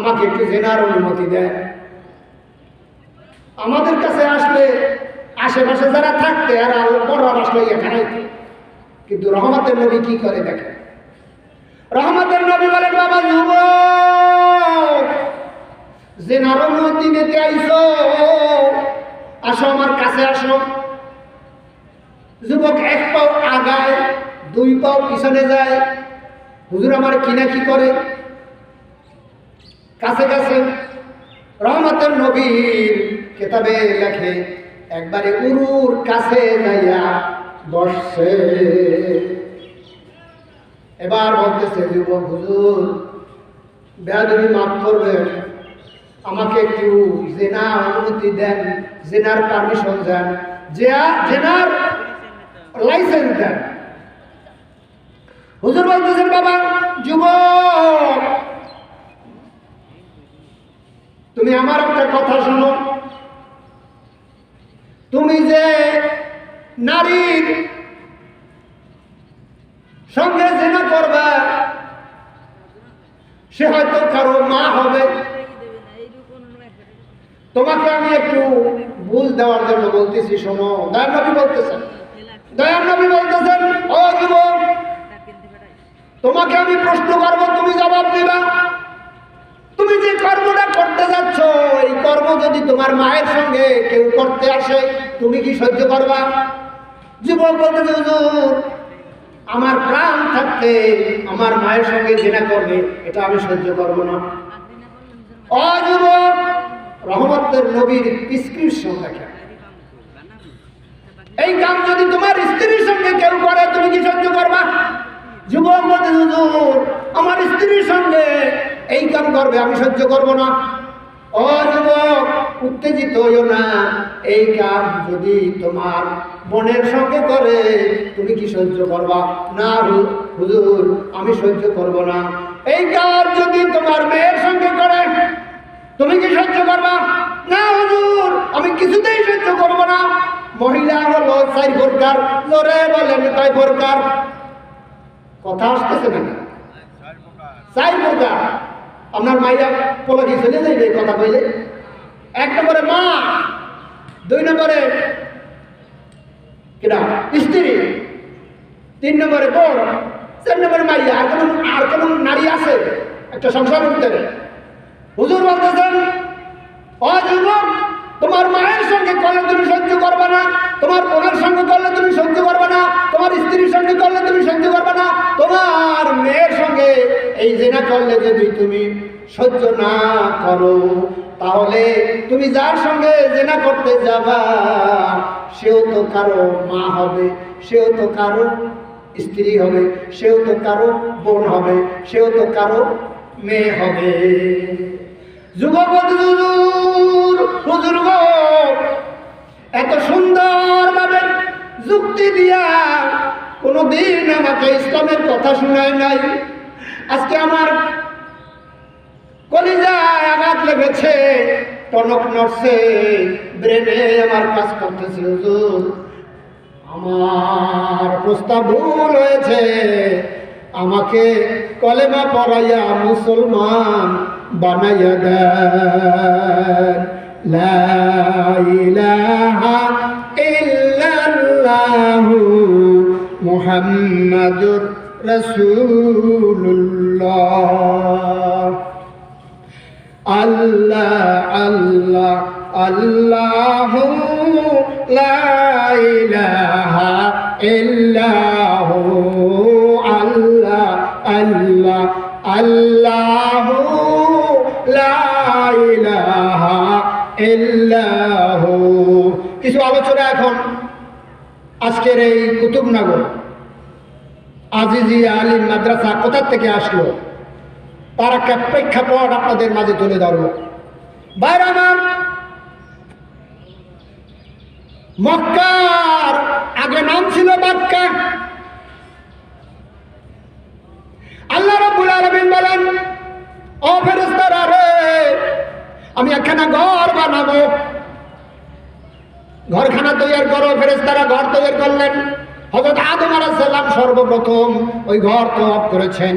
আমাকে একটু জেনার অনুমতি দেন। আমাদের কাছে আসলে আশেপাশে যারা থাকতে আর বড় আসলে এখানে, কিন্তু রহমতের নবী কি করে দেখেন। রহমতের নবী বলেন, বাবা যুবক, জেনার অনুমতি নিতে আইছো, আসো আমার কাছে আসো। যুবক এক পাও আগায়, দুই পাও পিছনে যায়। হুজুর আমার কিনা কি করে? কাছে কাছে রহমতের নবীর কিতাবে লেখে, একবারে উরুর কাছে যাইয়া বসছে। এবার বলতেছে, যুবক হুজুর বেয়াদবি মাফ করবেন, আমাকে একটু জেনা অনুমতি দেন, জেনার পারমিশন দেন, জেনার লাইসেন্স দেন। হুজুর বলতেছেন, বাবা যুবক, তুমি আমার একটা কথা শোনো। তুমি যে নারীর সঙ্গে জেনা করবে, সে হয়তো কারো মা হবে। তোমাকে আমি একটু বুঝ দেওয়ার জন্য বলতেছি, শোনো। দয়ার নবী বলতেছেন, ও যুবক, তোমাকে আমি প্রশ্ন করবো, তুমি জবাব দিবা। তুমি যে কর্মটা করতে যাচ্ছ, এই কর্ম যদি তোমার মায়ের সঙ্গে কেউ করতে আসে, তুমি কি সহ্য করবা? যুবক বলতেছে, হুজুর আমার প্রাণ থাকতে আমার মায়ের সঙ্গে জেনা করবে, এটা আমি সহ্য করব না। ও যুবক, রহমতের নবীর প্রেসক্রিপশন দেখেন, এই কাম যদি তোমার স্ত্রীর সঙ্গে কেউ করে, তুমি কি সহ্য করবা? যুবক বলতে, হুজুর আমার স্ত্রীর সঙ্গে এই কাম করবে, আমি সহ্য করব না। ও যুবক, উত্তেজিত হইও না, এই কাম যদি তোমার বোনের সঙ্গে করে, তুমি কি সহ্য করবা? না হুজুর, আমি সহ্য করব না। এই কাজ যদি তোমার মেয়ের সঙ্গে করে, তুমি কি সহ্য করবা? না হুজুর, আমি কিছুতেই সহ্য করব না। মহিলা হলো 4 প্রকার, জোরে বলেন কয় প্রকার? কথা আসতেছে না? 4 প্রকার। আপনার মাইয়া পোলা কি চলে যাইবে কথা কইলে? 1 নম্বরে মা, 2 নম্বরে কিনা স্ত্রী, 3 নম্বরে বোন, 4 নম্বরে মাইয়া। আর কোন নারী আছে একটা সংসারের ভিতরে? হুজুর বলতেছেন, ও যুবক, তোমার মায়ের সঙ্গে করলে তুমি সহ্য করবে না, তোমার বোনের সঙ্গে করলে তুমি সহ্য করবে না, তোমার স্ত্রীর সঙ্গে করলে তুমি সহ্য করবে না, তোমার মেয়ের সঙ্গে এই জেনা করলে যদি তুমি সহ্য না করো, তাহলে তুমি যার সঙ্গে জেনা করতে যাবা, সেও তো কারো মা হবে, সেও তো কারো স্ত্রী হবে, সেও তো কারো বোন হবে, সেও তো কারো মেয়ে হবে। যুবক হুজুর গো, এত সুন্দরভাবে যুক্তি দিয়া কোনদিন আমাকে ইসলামের কথা শোনায় নাই। আজকে আমার কলিজায় আঘাত লেগেছে, টনক নড়ছে, ব্রেনে আমার কাজ করতেছে। হুজুর আমার প্রস্তাব ভুল হয়েছে, আমাকে কলেমা পড়াইয়া মুসলমান বানাইয়া দেন। লা ইলাহা ইল্লাল্লাহু মুহাম্মাদুর রাসূলুল্লাহ। আল্লাহ আল্লাহ আল্লাহু লা ইলাহা ইল্লাহু, আল্লাহ আল্লাহ আল্লাহু লা ইলাহা ইল্লাহু। কিছু আলোচনা এখন আজকের এই কুতুবনগর আজিজিয়া আলিম মাদ্রাসা কোথা থেকে আসলো, তার একটা প্রেক্ষাপট আপনাদের মাঝে তুলে ধরব। বাইরে আমার মক্কার আগে নাম ছিল মক্কা। আল্লাহ রাব্বুল আলামিন বলেন, ও ফেরেশতারা রে, আমি একখানা ঘর বানাবো, ঘরখানা তৈরি করো। ফেরেশতারা ঘর তৈরি করলেন। হযরত আদম আলাইহিস সালাম সর্বপ্রথম ওই ঘর তৈরি করেছেন।